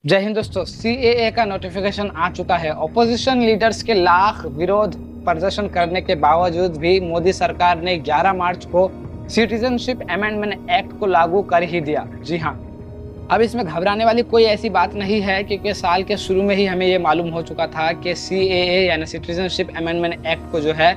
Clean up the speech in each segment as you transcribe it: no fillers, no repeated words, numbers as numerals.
जय हिंद दोस्तों, सीएए का नोटिफिकेशन आ चुका है। ऑपोजिशन लीडर्स के लाख विरोध प्रदर्शन करने के बावजूद भी मोदी सरकार ने 11 मार्च को सिटीजनशिप अमेंडमेंट एक्ट को लागू कर ही दिया। जी हाँ, अब इसमें घबराने वाली कोई ऐसी बात नहीं है, क्योंकि साल के शुरू में ही हमें ये मालूम हो चुका था कि सीएए यानी सिटीजनशिप अमेंडमेंट एक्ट को जो है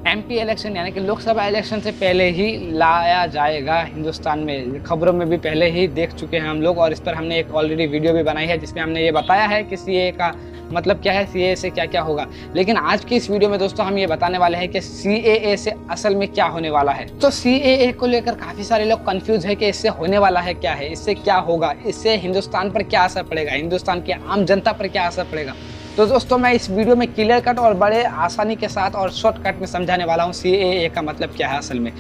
एमपी इलेक्शन यानी कि लोकसभा इलेक्शन से पहले ही लाया जाएगा हिंदुस्तान में। खबरों में भी पहले ही देख चुके हैं हम लोग, और इस पर हमने एक ऑलरेडी वीडियो भी बनाई है जिसमें हमने ये बताया है कि सीएए का मतलब क्या है, सीएए से क्या क्या होगा। लेकिन आज की इस वीडियो में दोस्तों हम ये बताने वाले हैं कि सीएए से असल में क्या होने वाला है। तो सीएए को लेकर काफी सारे लोग कंफ्यूज है कि इससे होने वाला है क्या है, इससे क्या होगा, इससे हिंदुस्तान पर क्या असर पड़ेगा, हिंदुस्तान की आम जनता पर क्या असर पड़ेगा। तो दोस्तों मैं इस वीडियो में क्लियर कट और बड़े आसानी के साथ और शॉर्टकट में समझाने वाला हूँ सीएए का मतलब क्या है असल में।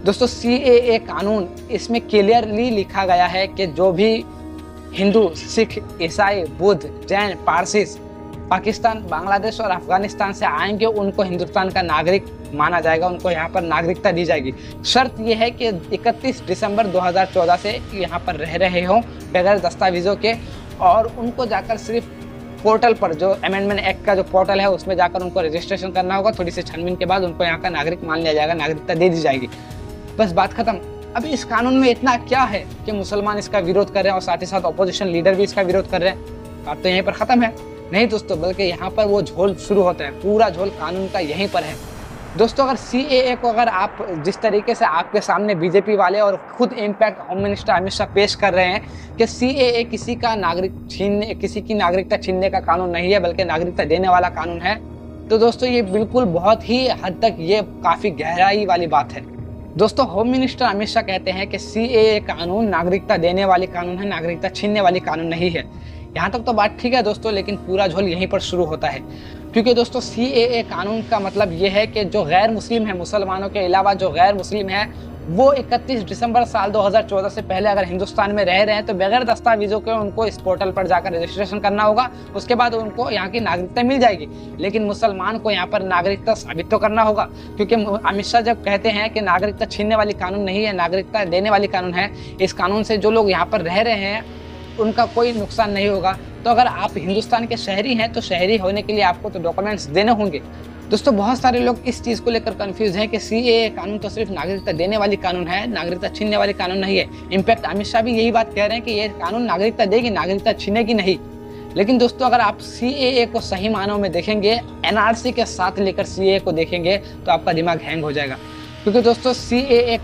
दोस्तों सीएए कानून, इसमें क्लियरली लिखा गया है कि जो भी हिंदू, सिख, ईसाई, बुद्ध, जैन, पारसी पाकिस्तान, बांग्लादेश और अफगानिस्तान से आएंगे उनको हिंदुस्तान का नागरिक माना जाएगा, उनको यहाँ पर नागरिकता दी जाएगी। शर्त यह है कि 31 दिसंबर 2014 से यहाँ पर रह रहे हों बगैर दस्तावेजों के, और उनको जाकर सिर्फ पोर्टल पर, जो अमेंडमेंट एक्ट का जो पोर्टल है उसमें जाकर उनको रजिस्ट्रेशन करना होगा। थोड़ी सी छानबीन के बाद उनको यहाँ का नागरिक मान लिया जाएगा, नागरिकता दे दी जाएगी। बस बात खत्म। अब इस कानून में इतना क्या है कि मुसलमान इसका विरोध कर रहे हैं और साथ ही साथ अपोजिशन लीडर भी इसका विरोध कर रहे हैं। बात तो यहीं पर खत्म है? नहीं दोस्तों, बल्कि यहाँ पर वो झोल शुरू होता है। पूरा झोल कानून का यहीं पर है दोस्तों। अगर सीएए को अगर आप जिस तरीके से आपके सामने बीजेपी वाले और खुद impact home minister Amit Shah पेश कर रहे हैं कि सीएए किसी की नागरिकता छीनने का कानून नहीं है, बल्कि नागरिकता देने वाला कानून है, तो दोस्तों ये बिल्कुल बहुत ही हद तक ये काफी गहराई वाली बात है। दोस्तों होम मिनिस्टर अमित शाह कहते हैं कि सीएए कानून नागरिकता देने वाली कानून है, नागरिकता छीनने वाली कानून नहीं है। यहाँ तक तो बात ठीक है दोस्तों, लेकिन पूरा झोल यहीं पर शुरू होता है। क्योंकि दोस्तों सीएए कानून का मतलब ये है कि जो गैर मुस्लिम है, मुसलमानों के अलावा जो गैर मुस्लिम है, वो 31 दिसंबर साल 2014 से पहले अगर हिंदुस्तान में रह रहे हैं तो बगैर दस्तावेजों के उनको इस पोर्टल पर जाकर रजिस्ट्रेशन करना होगा। उसके बाद उनको यहाँ की नागरिकता मिल जाएगी। लेकिन मुसलमान को यहाँ पर नागरिकता साबित तो करना होगा, क्योंकि अमित शाह जब कहते हैं कि नागरिकता छीनने वाली कानून नहीं है, नागरिकता देने वाली कानून है, इस कानून से जो लोग यहाँ पर रह रहे हैं उनका कोई नुकसान नहीं होगा। तो अगर आप हिंदुस्तान के शहरी हैं तो शहरी होने के लिए आपको तो डॉक्यूमेंट्स देने होंगे। दोस्तों बहुत सारे लोग इस चीज़ को लेकर कंफ्यूज हैं कि सीएए कानून तो सिर्फ नागरिकता देने वाली कानून है, नागरिकता छीनने वाली कानून नहीं है। इनफैक्ट अमित शाह भी यही बात कह रहे हैं कि ये कानून नागरिकता देगी, नागरिकता छीनेगी नहीं। लेकिन दोस्तों अगर आप सीएए को सही मानों में देखेंगे, एनआरसी के साथ लेकर सीएए को देखेंगे तो आपका दिमाग हैंग हो जाएगा। क्योंकि दोस्तों सीएए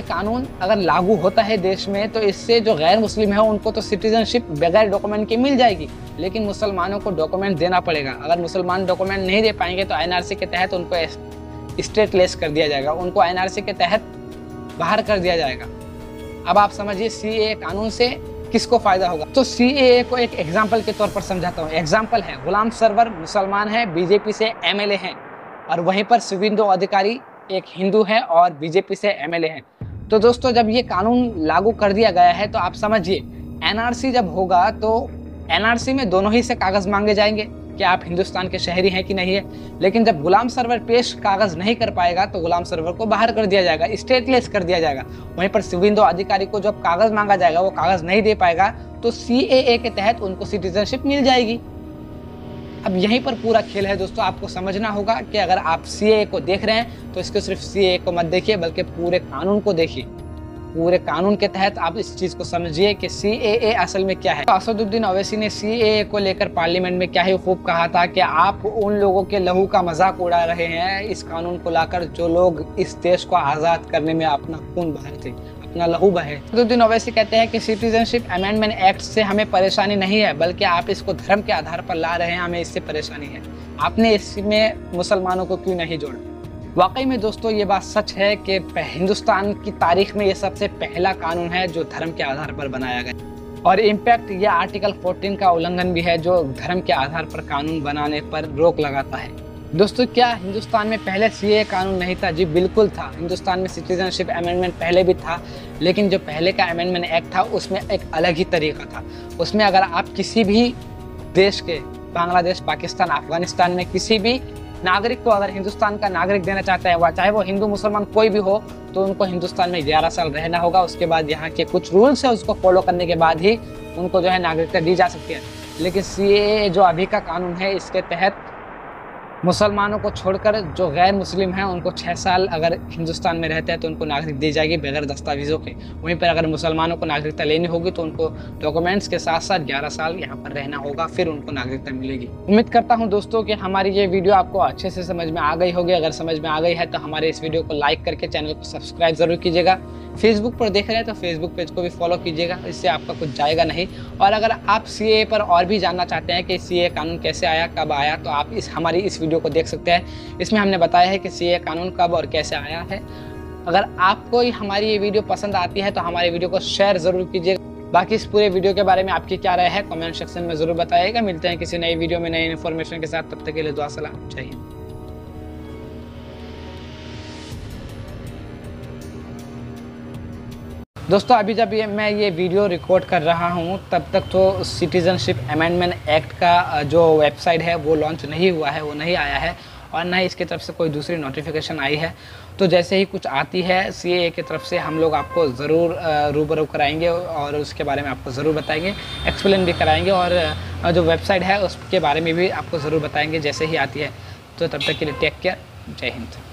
कानून अगर लागू होता है देश में तो इससे जो गैर मुस्लिम है उनको तो सिटीजनशिप बगैर डॉक्यूमेंट के मिल जाएगी, लेकिन मुसलमानों को डॉक्यूमेंट देना पड़ेगा। अगर मुसलमान डॉक्यूमेंट नहीं दे पाएंगे तो एनआरसी के तहत उनको स्टेटलेस कर दिया जाएगा, उनको एनआरसी के तहत बाहर कर दिया जाएगा। अब आप समझिए सीएए कानून से किसको फायदा होगा। तो सीएए को एक एग्जाम्पल के तौर पर समझाता हूँ। एग्जाम्पल है, गुलाम सरवर मुसलमान है, बीजेपी से एमएलए हैं, और वहीं पर शुभेंदु अधिकारी एक हिंदू है और बीजेपी से एमएलए हैं। तो दोस्तों जब ये कानून लागू कर दिया गया है तो आप समझिए एनआरसी जब होगा तो एनआरसी में दोनों ही से कागज मांगे जाएंगे कि आप हिंदुस्तान के शहरी हैं कि नहीं है। लेकिन जब गुलाम सरवर पेश कागज नहीं कर पाएगा तो गुलाम सरवर को बाहर कर दिया जाएगा, स्टेटलेस कर दिया जाएगा। वहीं पर शुभेंदु अधिकारी को जब कागज मांगा जाएगा, वो कागज नहीं दे पाएगा तो सीएए के तहत उनको सिटीजनशिप मिल जाएगी। अब यहीं पर पूरा खेल है दोस्तों। आपको समझना होगा कि अगर आप सीएए को देख रहे हैं तो इसको सिर्फ सीएए को मत देखिए, बल्कि पूरे कानून को देखिए। पूरे कानून के तहत आप इस चीज को समझिए कि सीएए असल में क्या है। तो असदुद्दीन ओवैसी ने सीएए को लेकर पार्लियामेंट में क्या ही खूब कहा था कि आप उन लोगों के लहू का मजाक उड़ा रहे हैं इस कानून को लाकर जो लोग इस देश को आजाद करने में अपना खून बहाए थे, अपना लहू बहे। असदुद्दीन ओवैसी कहते हैं कि सिटीजनशिप अमेंडमेंट एक्ट से हमें परेशानी नहीं है, बल्कि आप इसको धर्म के आधार पर ला रहे हैं, हमें इससे परेशानी है। आपने इसमें मुसलमानों को क्यों नहीं जोड़ा। वाकई में दोस्तों ये बात सच है कि हिंदुस्तान की तारीख में ये सबसे पहला कानून है जो धर्म के आधार पर बनाया गया, और इम्पैक्ट ये आर्टिकल 14 का उल्लंघन भी है जो धर्म के आधार पर कानून बनाने पर रोक लगाता है। दोस्तों क्या हिंदुस्तान में पहले सीएए कानून नहीं था? जी बिल्कुल था। हिंदुस्तान में सिटीजनशिप अमेंडमेंट पहले भी था, लेकिन जो पहले का अमेंडमेंट एक्ट था उसमें एक अलग ही तरीका था। उसमें अगर आप किसी भी देश के, बांग्लादेश, पाकिस्तान, अफगानिस्तान में किसी भी नागरिक को अगर हिंदुस्तान का नागरिक देना चाहते हैं, चाहे वो हिंदू मुसलमान कोई भी हो, तो उनको हिंदुस्तान में 11 साल रहना होगा। उसके बाद यहाँ के कुछ रूल्स है उसको फॉलो करने के बाद ही उनको जो है नागरिकता दी जा सकती है। लेकिन सीएए जो अभी का कानून है इसके तहत मुसलमानों को छोड़कर जो गैर मुस्लिम हैं उनको 6 साल अगर हिंदुस्तान में रहते हैं तो उनको नागरिक दी जाएगी बगैर दस्तावेज़ों के। वहीं पर अगर मुसलमानों को नागरिकता लेनी होगी तो उनको डॉक्यूमेंट्स के साथ साथ 11 साल यहाँ पर रहना होगा, फिर उनको नागरिकता मिलेगी। उम्मीद करता हूँ दोस्तों कि हमारी ये वीडियो आपको अच्छे से समझ में आ गई होगी। अगर समझ में आ गई है तो हमारे इस वीडियो को लाइक करके चैनल को सब्सक्राइब जरूर कीजिएगा। फेसबुक पर देख रहे हैं तो फेसबुक पेज को भी फॉलो कीजिएगा, इससे आपका कुछ जाएगा नहीं। और अगर आप सीएए पर और भी जानना चाहते हैं कि सीएए कानून कैसे आया, कब आया, तो आप हमारी इस वीडियो को देख सकते हैं। इसमें हमने बताया है कि सीएए कानून कब और कैसे आया है। अगर आपको हमारी ये वीडियो पसंद आती है तो हमारी वीडियो को शेयर जरूर कीजिएगा। बाकी इस पूरे वीडियो के बारे में आपकी क्या राय है कमेंट सेक्शन में जरूर बताइएगा। मिलते हैं किसी नई वीडियो में नई इन्फॉर्मेशन के साथ, तब तक के लिए दुआ सलाम, जय हिंद। दोस्तों अभी जब मैं ये वीडियो रिकॉर्ड कर रहा हूँ तब तक तो सिटीजनशिप अमेंडमेंट एक्ट का जो वेबसाइट है वो लॉन्च नहीं हुआ है, वो नहीं आया है और ना ही इसकी तरफ से कोई दूसरी नोटिफिकेशन आई है। तो जैसे ही कुछ आती है सीएए की तरफ से हम लोग आपको ज़रूर रूबरू कराएंगे और उसके बारे में आपको ज़रूर बताएंगे, एक्सप्लेन भी कराएंगे और जो वेबसाइट है उसके बारे में भी आपको ज़रूर बताएंगे जैसे ही आती है। तो तब तक के लिए टेक केयर, जय हिंद।